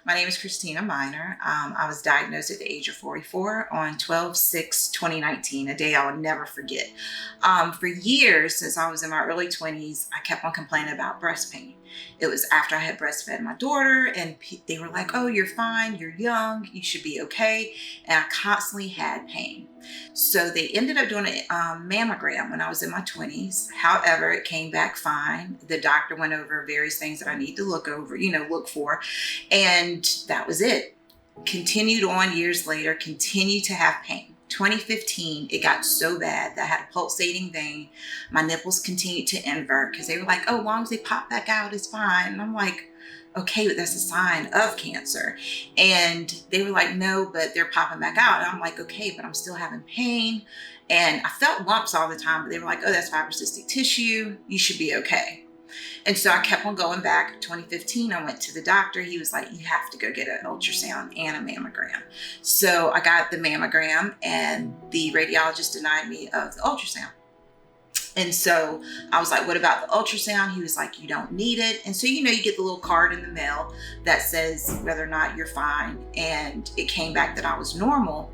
My name is Christina Miner. I was diagnosed at the age of 44 on 12/6/2019, a day I will never forget. For years, since I was in my early 20s, I kept on complaining about breast pain. It was after I had breastfed my daughter, and they were like, oh, you're fine, you're young, you should be okay. And I constantly had pain. So they ended up doing a mammogram when I was in my 20s. However, it came back fine. The doctor went over various things that I need to look over, look for. And that was it. Continued on years later, continued to have pain. 2015, it got so bad that I had a pulsating vein. My nipples continued to invert because they were like, oh, as long as they pop back out, it's fine. And I'm like, okay, but that's a sign of cancer. And they were like, no, but they're popping back out. And I'm like, okay, but I'm still having pain. And I felt lumps all the time, but they were like, oh, that's fibrocystic tissue. You should be okay. And so I kept on going back. 2015, I went to the doctor. He was like, you have to go get an ultrasound and a mammogram. So I got the mammogram, and the radiologist denied me of the ultrasound. And so I was like, what about the ultrasound? He was like, you don't need it. And so, you get the little card in the mail that says whether or not you're fine. And it came back that I was normal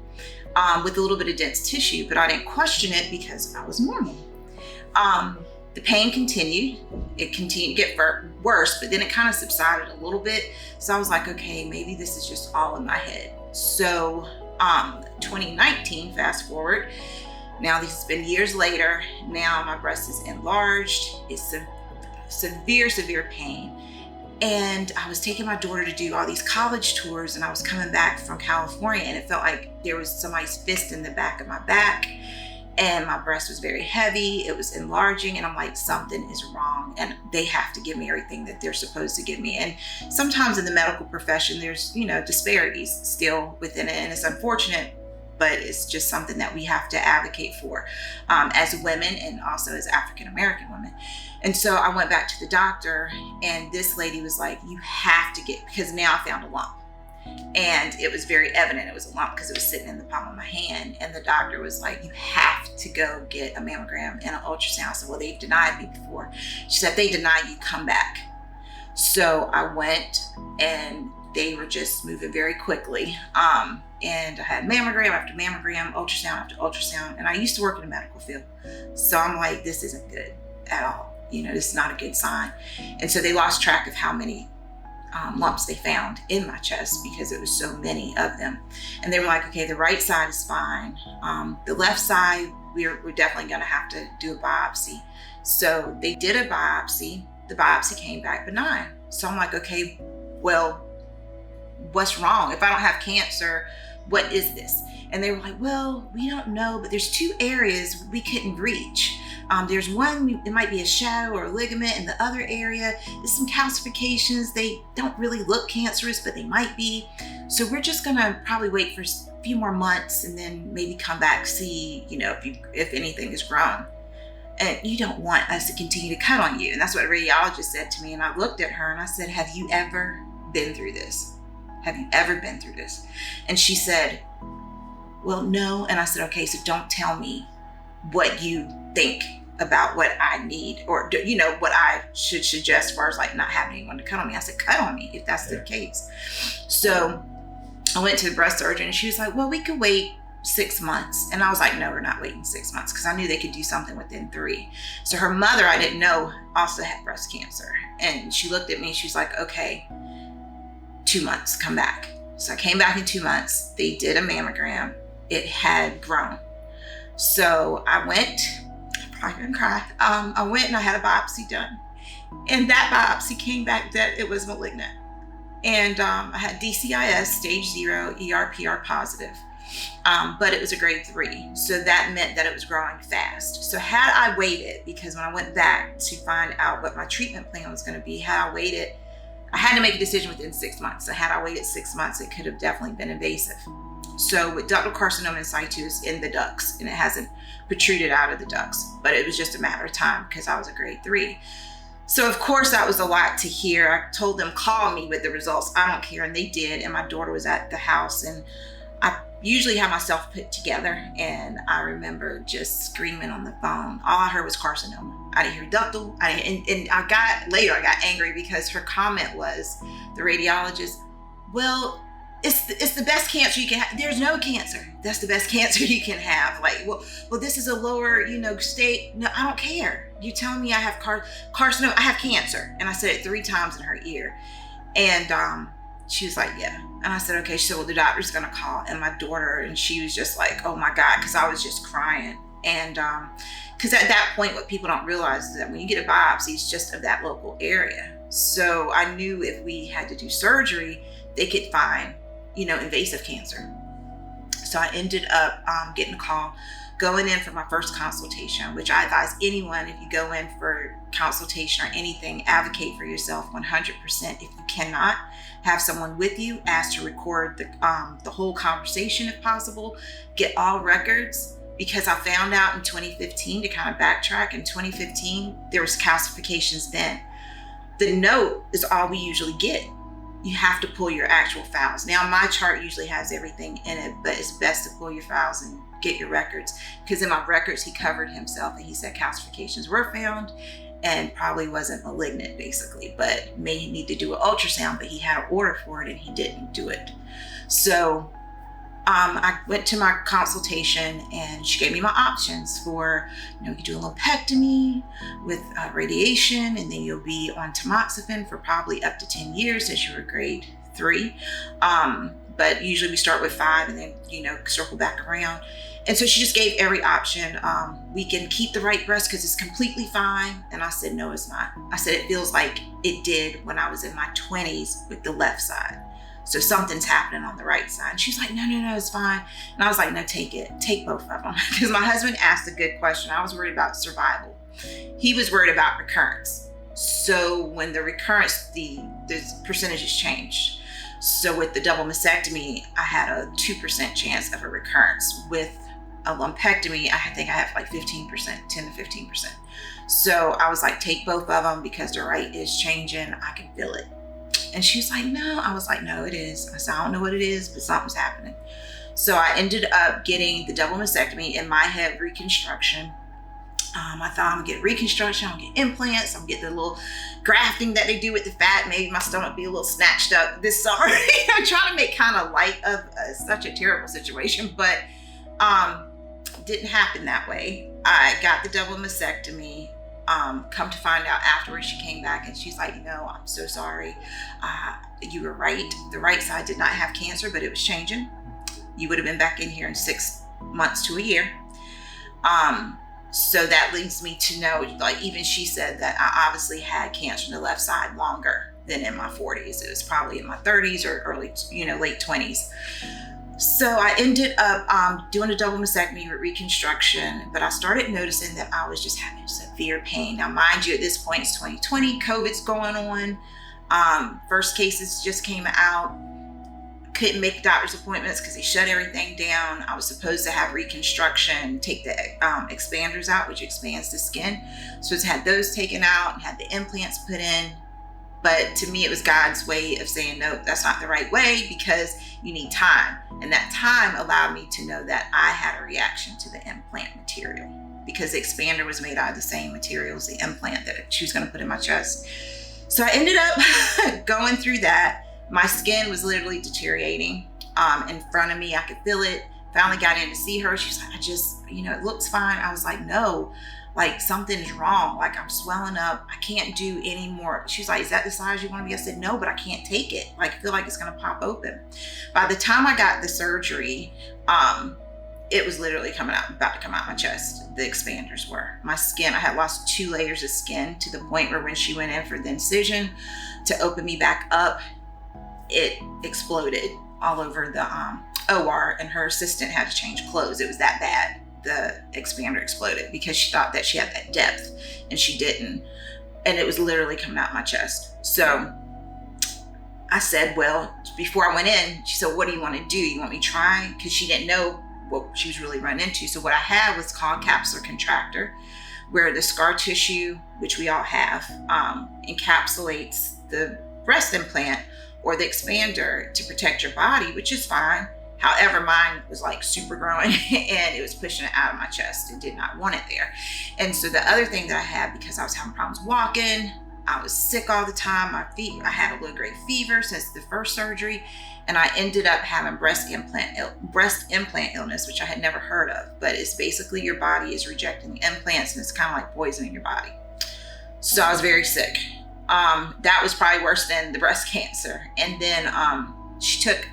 with a little bit of dense tissue, but I didn't question it because I was normal. The pain continued. It continued to get worse, but then it kind of subsided a little bit. So I was like, okay, maybe this is just all in my head. So 2019, fast forward, now this has been years later. Now my breast is enlarged. It's severe pain. And I was taking my daughter to do all these college tours, and I was coming back from California, and it felt like there was somebody's fist in the back of my back. And my breast was very heavy. It was enlarging. And I'm like, something is wrong. And they have to give me everything that they're supposed to give me. And sometimes in the medical profession, there's, disparities still within it. And it's unfortunate, but it's just something that we have to advocate for as women and also as African-American women. And so I went back to the doctor, and this lady was like, you have to get, because now I found a lump. And it was very evident it was a lump because it was sitting in the palm of my hand. And the doctor was like, you have to go get a mammogram and an ultrasound. I said, well, they've denied me before. She said, if they deny you, come back. So I went, and they were just moving very quickly. And I had mammogram after mammogram, ultrasound after ultrasound. And I used to work in the medical field. So I'm like, this isn't good at all. This is not a good sign. And so they lost track of how many lumps they found in my chest because it was so many of them. And they were like, okay, the right side is fine. The left side, we're definitely going to have to do a biopsy. So they did a biopsy. The biopsy came back benign. So I'm like, okay, well, what's wrong? If I don't have cancer, what is this? And they were like, well, we don't know, but there's two areas we couldn't reach. There's one, it might be a shadow or a ligament, and the other area is some calcifications. They don't really look cancerous, but they might be. So we're just gonna probably wait for a few more months and then maybe come back, see, if anything is grown. And you don't want us to continue to cut on you. And that's what a radiologist said to me. And I looked at her and I said, have you ever been through this? Have you ever been through this? And she said, well, no. And I said, okay, so don't tell me what you think about what I need or, what I should suggest as far as like not having anyone to cut on me. I said, cut on me if that's the case. So I went to the breast surgeon, and she was like, well, we could wait 6 months. And I was like, no, we're not waiting 6 months, because I knew they could do something within 3. So her mother, I didn't know, also had breast cancer. And she looked at me and she was like, okay, 2 months, come back. So I came back in 2 months. They did a mammogram. It had grown. So I went, I'm probably gonna cry. I went and I had a biopsy done. And that biopsy came back that it was malignant. And I had DCIS, stage 0, ER/PR positive. But it was a grade 3. So that meant that it was growing fast. So had I waited, because when I went back to find out what my treatment plan was gonna be, had I waited, I had to make a decision within 6 months. So had I waited 6 months, it could have definitely been invasive. So with ductal carcinoma in situ, it's in the ducts, and it hasn't protruded out of the ducts, but it was just a matter of time because I was a grade 3. So of course that was a lot to hear. I told them, call me with the results. I don't care. And they did. And my daughter was at the house, and I usually have myself put together. And I remember just screaming on the phone. All I heard was carcinoma. I didn't hear ductal. And I got angry because her comment was, the radiologist, well, it's the best cancer you can have. There's no cancer. That's the best cancer you can have. Like, well, this is a lower, state. No, I don't care. You telling me I have carcinoma, I have cancer. And I said it 3 times in her ear. And she was like, yeah. And I said, okay. She said, well, the doctor's going to call. And my daughter, and she was just like, oh my God, because I was just crying. And because at that point, what people don't realize is that when you get a biopsy, it's just of that local area. So I knew if we had to do surgery, they could find, invasive cancer. So I ended up getting a call, going in for my first consultation, which I advise anyone, if you go in for consultation or anything, advocate for yourself 100%. If you cannot, have someone with you, ask to record the whole conversation if possible, get all records, because I found out in 2015, to kind of backtrack, in 2015, there was calcifications then. The note is all we usually get. You have to pull your actual files. Now, my chart usually has everything in it, but it's best to pull your files and get your records, because in my records, he covered himself and he said calcifications were found and probably wasn't malignant, basically, but may need to do an ultrasound, but he had an order for it and he didn't do it. So I went to my consultation and she gave me my options for, you could do a lumpectomy with radiation, and then you'll be on tamoxifen for probably up to 10 years as you were grade 3. But usually we start with 5 and then, circle back around. And so she just gave every option. We can keep the right breast because it's completely fine. And I said, no, it's not. I said, it feels like it did when I was in my 20s with the left side. So something's happening on the right side. And she's like, no, it's fine. And I was like, no, take it. Take both of them. Because my husband asked a good question. I was worried about survival. He was worried about recurrence. So when the recurrence, the percentages changed. So with the double mastectomy, I had a 2% chance of a recurrence. With a lumpectomy, I think I have like 15%, 10 to 15%. So I was like, take both of them because the right is changing. I can feel it. And she was like, no. I was like, no, it is. I said, I don't know what it is, but something's happening. So I ended up getting the double mastectomy, in my head, reconstruction. I thought I'm gonna get reconstruction, I'm gonna get implants, I'm gonna get the little grafting that they do with the fat. Maybe my stomach be a little snatched up this summer. I'm trying to make kind of light of such a terrible situation, but didn't happen that way. I got the double mastectomy. Come to find out afterwards, she came back and she's like, I'm so sorry. You were right. The right side did not have cancer, but it was changing. You would have been back in here in 6 months to a year. So that leads me to know, like, even she said that I obviously had cancer in the left side longer than in my 40s. It was probably in my 30s or early, late 20s. So I ended up doing a double mastectomy with reconstruction, but I started noticing that I was just having severe pain. Now, mind you, at this point, it's 2020, COVID's going on. First cases just came out. Couldn't make doctor's appointments because they shut everything down. I was supposed to have reconstruction, take the expanders out, which expands the skin. So I had those taken out and had the implants put in. But to me, it was God's way of saying, no, that's not the right way, because you need time. And that time allowed me to know that I had a reaction to the implant material, because the expander was made out of the same material as the implant that she was going to put in my chest. So I ended up going through that. My skin was literally deteriorating in front of me. I could feel it. Finally got in to see her. She was like, it looks fine. I was like, no, like something's wrong. Like I'm swelling up. I can't do any more. She's like, is that the size you want to be? I said, no, but I can't take it. Like I feel like it's going to pop open. By the time I got the surgery, it was literally about to come out my chest. The expanders were. My skin, I had lost 2 layers of skin, to the point where when she went in for the incision to open me back up, it exploded all over the OR, and her assistant had to change clothes. It was that bad. The expander exploded because she thought that she had that depth, and she didn't. And it was literally coming out my chest. So I said, well, before I went in, she said, what do you want to do? You want me to try? Because she didn't know what she was really running into. So what I had was called capsular contractor, where the scar tissue, which we all have, encapsulates the breast implant or the expander to protect your body, which is fine. However, mine was like super growing and it was pushing it out of my chest and did not want it there. And so the other thing that I had, because I was having problems walking, I was sick all the time. I had a low-grade fever since the first surgery, and I ended up having breast implant illness, which I had never heard of. But it's basically your body is rejecting the implants, and it's kind of like poisoning your body. So I was very sick. That was probably worse than the breast cancer. And then she said,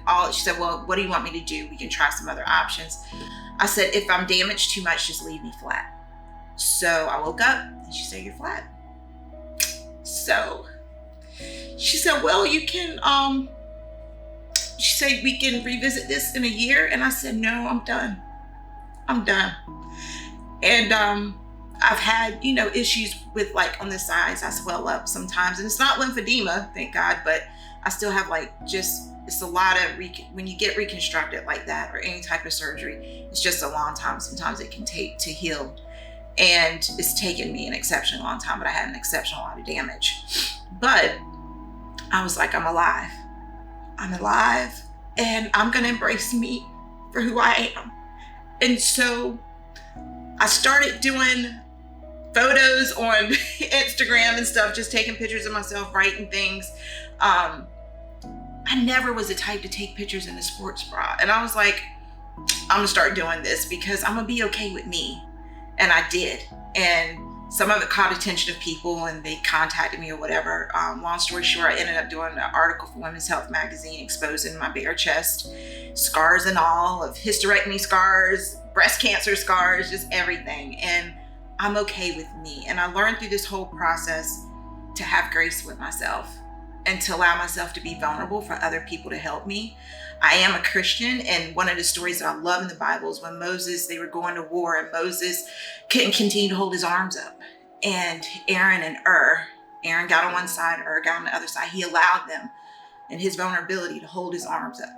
well, what do you want me to do? We can try some other options. I said, if I'm damaged too much, just leave me flat. So I woke up and she said, you're flat. So she said, well, you can, she said, we can revisit this in a year. And I said, no, I'm done. I'm done. And I've had, issues with like on the sides. I swell up sometimes, and it's not lymphedema, thank God, but I still have it's a lot of, when you get reconstructed like that or any type of surgery, it's just a long time. Sometimes it can take to heal. And it's taken me an exceptionally long time, but I had an exceptional lot of damage. But I was like, I'm alive. I'm alive, and I'm going to embrace me for who I am. And so I started doing photos on Instagram and stuff, just taking pictures of myself, writing things. I never was the type to take pictures in a sports bra. And I was like, I'm gonna start doing this because I'm gonna be okay with me. And I did. And some of it caught attention of people and they contacted me or whatever. Long story short, I ended up doing an article for Women's Health magazine exposing my bare chest, scars and all, of hysterectomy scars, breast cancer scars, just everything. And I'm okay with me. And I learned through this whole process to have grace with myself and to allow myself to be vulnerable for other people to help me. I am a Christian, and one of the stories that I love in the Bible is when they were going to war, and Moses couldn't continue to hold his arms up. And Aaron got on one side, got on the other side. He allowed them in his vulnerability to hold his arms up.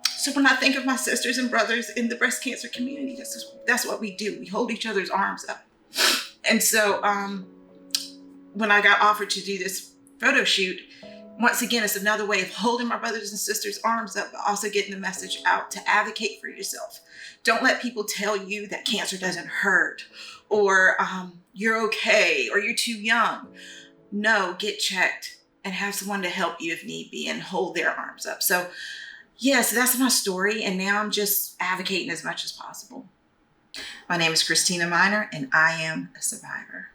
So when I think of my sisters and brothers in the breast cancer community, that's what we do. We hold each other's arms up. And so when I got offered to do this photo shoot, once again, it's another way of holding my brothers and sisters' arms up, but also getting the message out to advocate for yourself. Don't let people tell you that cancer doesn't hurt, or you're okay, or you're too young. No, get checked and have someone to help you if need be and hold their arms up. So yes, that's my story. And now I'm just advocating as much as possible. My name is Christina Miner, and I am a survivor.